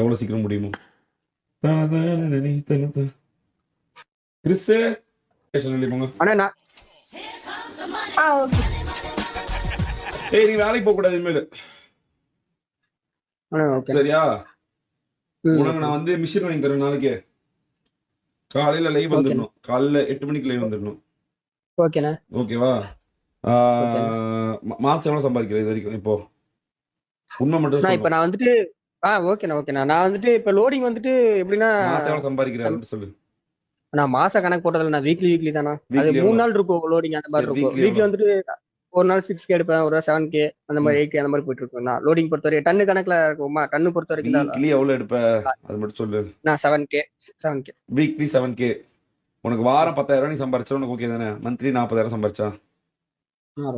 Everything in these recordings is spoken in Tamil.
எவ்வளோ சீக்கிரம் முடியுமோ. கிறிஸ் போங்க. ஆனா நான் ஓகே. ஏய், நீ வேலைக்கு போக கூடாது இனிமேல். ஓகே சரியா? உனக்கு நான் வந்து மிஷின் வாங்கி தரேன் நாளைக்கு. காலையில லைவ் வந்துடணும். காலையில 8 மணிக்கு லைவ் வந்துடணும். ஓகேண்ணா. ஓகேவா? மாசம் எவ்வளவு சம்பாதிக்கிற இது வரைக்கும்? இப்போ உண்மை மட்டும் இப்ப நான் வந்துட்டு ஓகேண்ணா. நான் வந்துட்டு இப்ப லோடிங் வந்துட்டு எப்படின்னா மாசம் எவ்வளவு சம்பாதிக்கிறேன் சொல்லு. நான் மாச கணக்கு போட்டதில்ல, நான் வீக்லி தானா. அது 3 நாள் இருக்கும் லோடிங், அந்த மாதிரி இருக்கும். வீக்லி வந்துட்டு ஒரு நாள் 6K எடுப்பேன், ஒரு 7K, அந்த மாதிரி 8K அந்த மாதிரி போயிட்டு இருக்கும். நான் லோடிங் பொறுத்த வரைக்கும் டன்னு கணக்குல இருக்குமா, டன்னு பொறுத்த வரைக்கும் வீக்லி எவ்வளவு எடுப்ப அது மட்டும் சொல்லு. நான் 7K வீக்லி 7K. உனக்கு வாரம் 10,000 நீ சம்பாரிச்சா உனக்கு ஓகே தானே? மந்த்லி 40,000 சம்பாரிச்சா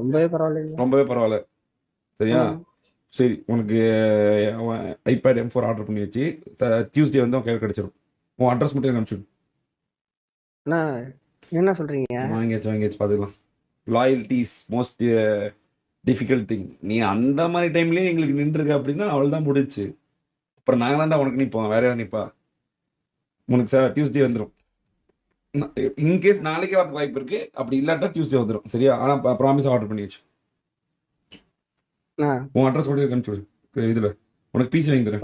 ரொம்பவே பரவாயில்ல. ரொம்பவே பரவாயில்ல. சரியா? சரி, உனக்கு ஐபேட் M4 ஆர்டர் பண்ணி வச்சு டியூஸ்டே வந்து உன் கையில் கிடைச்சிடும். உன் அட்ரஸ் மட்டும் எனக்கு அனுப்பிச்சு. என்ன சொல்றீங்க? வாங்கியாச்சு பார்த்துக்கலாம். Loyalty is most difficult thing. நீ அந்த மாதிரி டைம்லயே எங்களுக்கு நின்றுருக்க அப்படின்னா அவள் தான் முடிச்சு. அப்புறம் நாங்கள் தான்டா உனக்கு நிற்போம், வேற யாரும் நிற்பா? உனக்கு சார் டியூஸ்டே வந்துடும். இன்கேஸ் நாளைக்கே வரதுக்கு வாய்ப்பு இருக்கு, அப்படி இல்லாட்டா டியூஸ்டே வந்துடும். சரியா? ஆனால் ப்ராமிஸ் ஆர்டர் பண்ணி வச்சு உன் அட்ரஸ் மட்டும் அனுப்பிச்சு. இதில் உனக்கு பிசி வாங்கி தரேன்.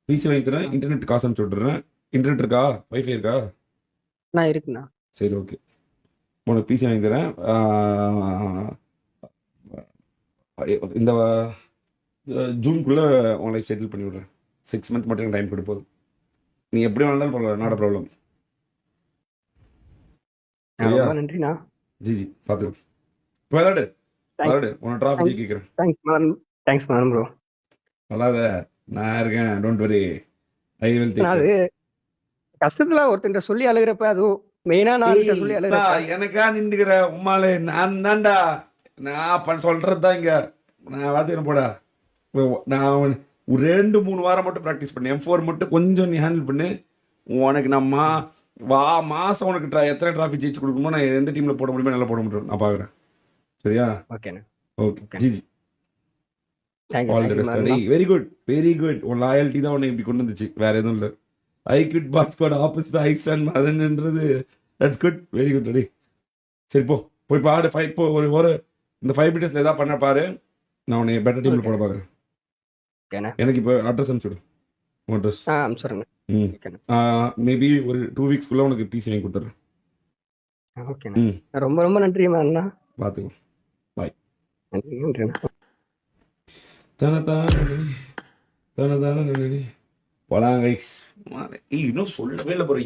பிசி வாங்கி தரேன், இன்டர்நெட் காசு அனுப்பிச்சு விட்டுறேன். இன்டர்நெட் இருக்கா? வைஃபை இருக்கா? இருக்குண்ணா. சரி, ஓகே. உனக்கு பிசி வாங்கி தரேன். இந்த ஜூனுக்குள்ள உன் லைஃப் செட்டில் பண்ணி விடுறேன். 6 மந்த் மட்டும் எனக்கு டைம் கொடுப்போது. நீ எப்படி வேணாலும் பரவாயில்ல, நாட் ப்ராப்ளம். நன்றிண்ணா. ஜி பார்த்துக்கோ. விளையாடு உன்னை டிராஃபி கேட்குறேன். Thanks bro. நல்லாத நான் இருக்கேன், don't worry. I will take. அது கஷ்டத்துல ஒருத்தன் சொல்லி அழுகிறப்ப, அதுவும் மெயினா நான் சொல்லி அழுகிறப்ப எனக்கா நின்றுக்கிற உம்மாலே நான் தான்டா. நான் சொல்றது இங்க நான் வாத்தியம் போடா. நான் ஒரு 2-3 வாரம் மட்டும் ப்ராக்டிஸ் பண்ணேன். M4 மட்டும் கொஞ்சம் நீ ஹேண்டில் பண்ணு. உனக்கு நம்ம மாசம் உனக்கு எத்தனை டிராஃபி ஜெயிச்சு கொடுக்கணுமோ நான் எந்த டீம்ல போட முடியுமோ நல்லா போட முடியும். நான் பாக்குறேன். சரியா? ஓகே ஜி. Very good. உன் லாயல்ட்டி தான் உன்னை இப்படி கொண்டு வந்துச்சு, வேற எதுவும் இல்லை. I good bad squad opposite I stand மதன்ன்றது that's good. Very good. Ready? சரி, போய் பாடு. இப்போ ஒரு இந்த 5 மினிட்ஸ்ல ஏதாவது பண்ண பாரு. நான் உன்னை பெட்டர் டீம்ல போட பாக்குறேன். எனக்கு இப்போ அட்ரஸ் அனுப்பிச்சுடு. உன் அட்ரஸ் மேபி ஒரு 2 வீக்ஸ்க்குள்ள உனக்கு பிசி வாங்கி கொடுத்துறேன். ரொம்ப ரொம்ப நன்றி அண்ணா. பாத்துக்கோ. பாய். நன்றி. போலாம் கைஸ். இன்னும் சொல்லவே இல்லை.